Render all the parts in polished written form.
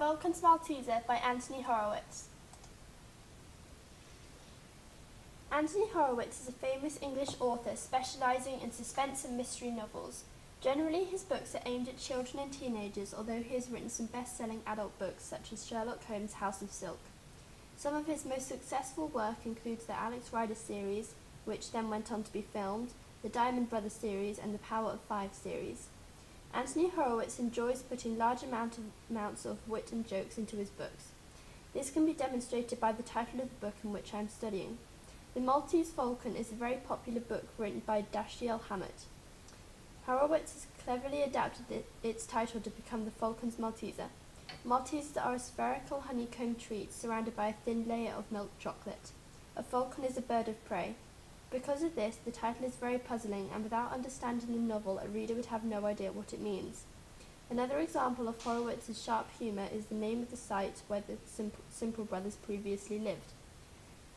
Falcon's Malteser by Anthony Horowitz. Anthony Horowitz is a famous English author specialising in suspense and mystery novels. Generally, his books are aimed at children and teenagers, although he has written some best-selling adult books such as Sherlock Holmes' House of Silk. Some of his most successful work includes the Alex Rider series, which then went on to be filmed, the Diamond Brothers series, and the Power of Five series. Anthony Horowitz enjoys putting large amounts of wit and jokes into his books. This can be demonstrated by the title of the book in which I am studying. The Maltese Falcon is a very popular book written by Dashiell Hammett. Horowitz has cleverly adapted its title to become the Falcon's Malteser. Maltesers are a spherical honeycomb treat surrounded by a thin layer of milk chocolate. A falcon is a bird of prey. Because of this, the title is very puzzling, and without understanding the novel, a reader would have no idea what it means. Another example of Horowitz's sharp humour is the name of the site where the Simple Brothers previously lived.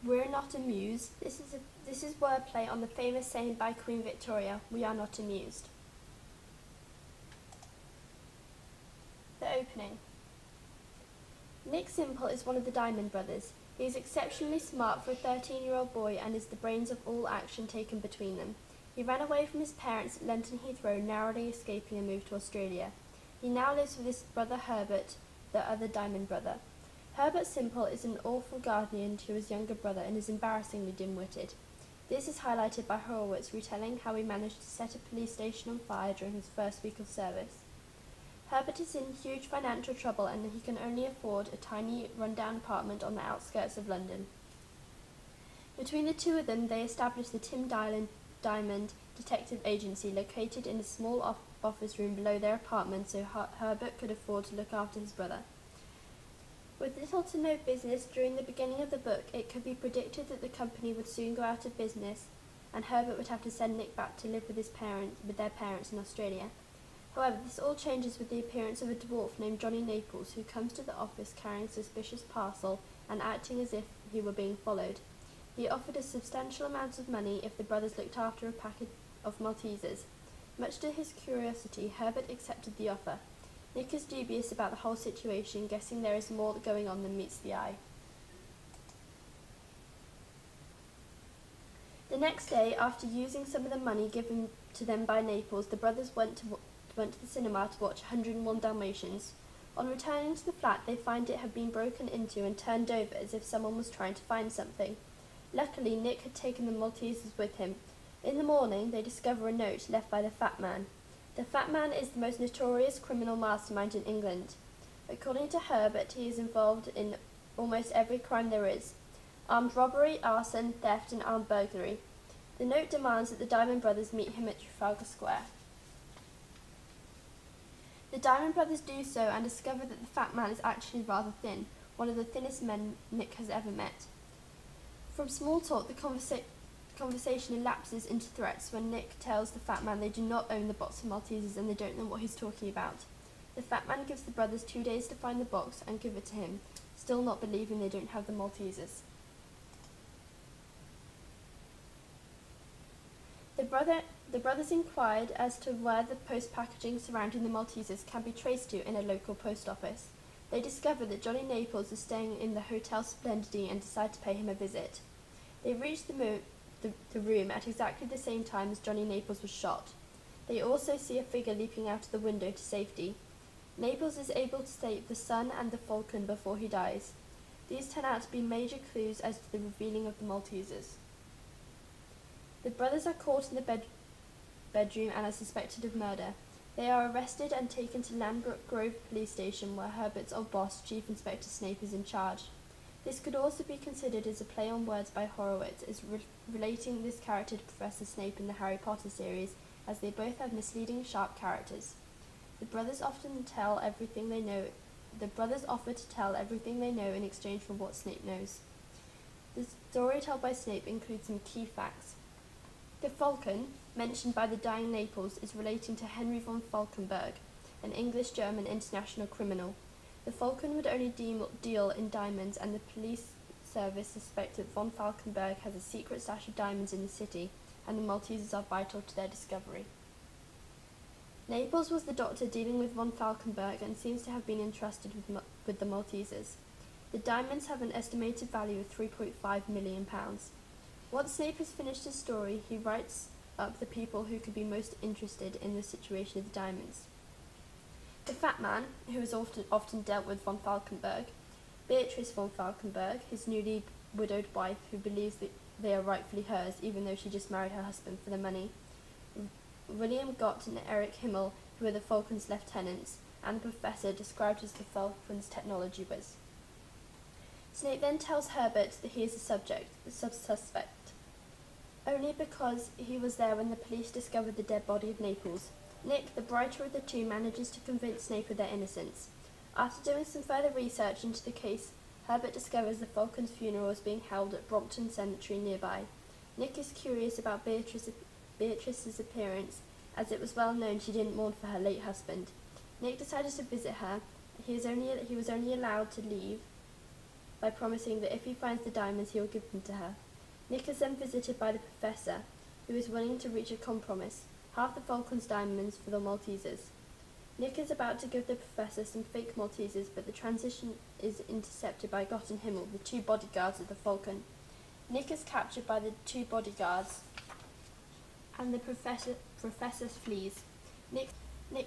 We're not amused. This is wordplay on the famous saying by Queen Victoria, "We are not amused." The opening. Nick Simple is one of the Diamond Brothers. He is exceptionally smart for a 13-year-old boy and is the brains of all action taken between them. He ran away from his parents at Lenton Heathrow, narrowly escaping a move to Australia. He now lives with his brother Herbert, the other Diamond Brother. Herbert Simple is an awful guardian to his younger brother and is embarrassingly dim-witted. This is highlighted by Horowitz retelling how he managed to set a police station on fire during his first week of service. Herbert is in huge financial trouble and he can only afford a tiny, run-down apartment on the outskirts of London. Between the two of them, they establish the Tim Diamond Detective Agency, located in a small office room below their apartment so Herbert could afford to look after his brother. With little to no business during the beginning of the book, it could be predicted that the company would soon go out of business and Herbert would have to send Nick back to live with their parents in Australia. However, this all changes with the appearance of a dwarf named Johnny Naples, who comes to the office carrying a suspicious parcel and acting as if he were being followed. He offered a substantial amount of money if the brothers looked after a packet of Maltesers. Much to his curiosity, Herbert accepted the offer. Nick is dubious about the whole situation, guessing there is more going on than meets the eye. The next day, after using some of the money given to them by Naples, the brothers went to the cinema to watch 101 Dalmatians. On returning to the flat, they find it had been broken into and turned over as if someone was trying to find something. Luckily, Nick had taken the Maltesers with him. In the morning, they discover a note left by the Fat Man. The Fat Man is the most notorious criminal mastermind in England. According to Herbert, he is involved in almost every crime there is: armed robbery, arson, theft, and armed burglary. The note demands that the Diamond Brothers meet him at Trafalgar Square. The Diamond Brothers do so and discover that the Fat Man is actually rather thin, one of the thinnest men Nick has ever met. From small talk, the conversation elapses into threats when Nick tells the Fat Man they do not own the box of Maltesers and they don't know what he's talking about. The Fat Man gives the brothers 2 days to find the box and give it to him, still not believing they don't have the Maltesers. The brothers inquired as to where the post packaging surrounding the Maltesers can be traced to in a local post office. They discover that Johnny Naples is staying in the Hotel Splendide and decide to pay him a visit. They reach the room at exactly the same time as Johnny Naples was shot. They also see a figure leaping out of the window to safety. Naples is able to save the son and the Falcon before he dies. These turn out to be major clues as to the revealing of the Maltesers. The brothers are caught in the bedroom and are suspected of murder. They are arrested and taken to Lambert Grove Police Station, where Herbert's old boss, Chief Inspector Snape, is in charge. This could also be considered as a play on words by Horowitz, as relating this character to Professor Snape in the Harry Potter series, as they both have misleading, sharp characters. The brothers offer to tell everything they know in exchange for what Snape knows. The story told by Snape includes some key facts. The Falcon, mentioned by the dying Naples, is relating to Henry von Falkenberg, an English-German international criminal. The Falcon would only deal in diamonds, and the police service suspect that von Falkenberg has a secret stash of diamonds in the city, and the Maltesers are vital to their discovery. Naples was the doctor dealing with von Falkenberg and seems to have been entrusted with the Maltesers. The diamonds have an estimated value of £3.5 million. Once Snape has finished his story, he writes up the people who could be most interested in the situation of the diamonds. The fat man, who has often dealt with von Falkenberg, Beatrice von Falkenberg, his newly widowed wife who believes that they are rightfully hers even though she just married her husband for the money, William Gott and Eric Himmel, who are the Falcon's lieutenants, and the professor described as the Falcon's technology whiz. Snape then tells Herbert that he is the suspect, only because he was there when the police discovered the dead body of Naples. Nick, the brighter of the two, manages to convince Snape of their innocence. After doing some further research into the case, Herbert discovers the Falcon's funeral is being held at Brompton Cemetery nearby. Nick is curious about Beatrice's appearance, as it was well known she didn't mourn for her late husband. Nick decided to visit her. He was only allowed to leave by promising that if he finds the diamonds he will give them to her. Nick is then visited by the professor, who is willing to reach a compromise, half the Falcon's diamonds for the Maltesers. Nick is about to give the professor some fake Maltesers, but the transition is intercepted by Gott and Himmel, the two bodyguards of the Falcon. Nick is captured by the two bodyguards, and the professor flees. Nick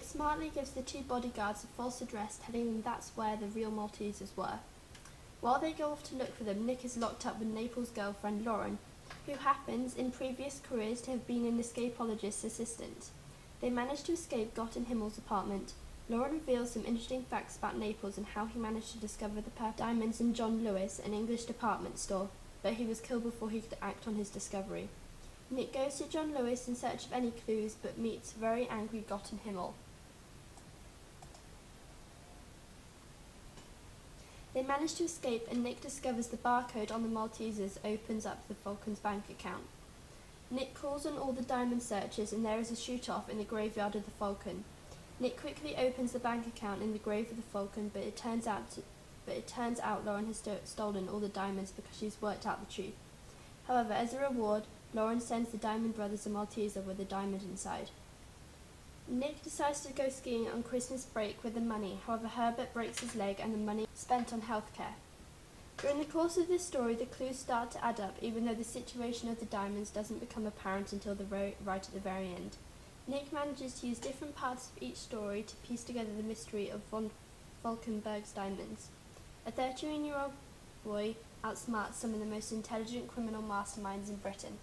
smartly gives the two bodyguards a false address, telling them that's where the real Maltesers were. While they go off to look for them, Nick is locked up with Naples' girlfriend Lauren, who happens, in previous careers, to have been an escapologist's assistant. They manage to escape Gott and Himmel's apartment. Lauren reveals some interesting facts about Naples and how he managed to discover the purple diamonds in John Lewis, an English department store, but he was killed before he could act on his discovery. Nick goes to John Lewis in search of any clues, but meets very angry Gott and Himmel. They manage to escape, and Nick discovers the barcode on the Maltesers opens up the Falcon's bank account. Nick calls on all the diamond searchers, and there is a shoot-off in the graveyard of the Falcon. Nick quickly opens the bank account in the grave of the Falcon, but it turns out Lauren has stolen all the diamonds because she's worked out the truth. However, as a reward, Lauren sends the Diamond Brothers a Malteser with a diamond inside. Nick decides to go skiing on Christmas break with the money. However, Herbert breaks his leg and the money is spent on healthcare. During the course of this story, the clues start to add up, even though the situation of the diamonds doesn't become apparent until right at the very end. Nick manages to use different parts of each story to piece together the mystery of von Falkenberg's diamonds. A 13-year-old boy outsmarts some of the most intelligent criminal masterminds in Britain.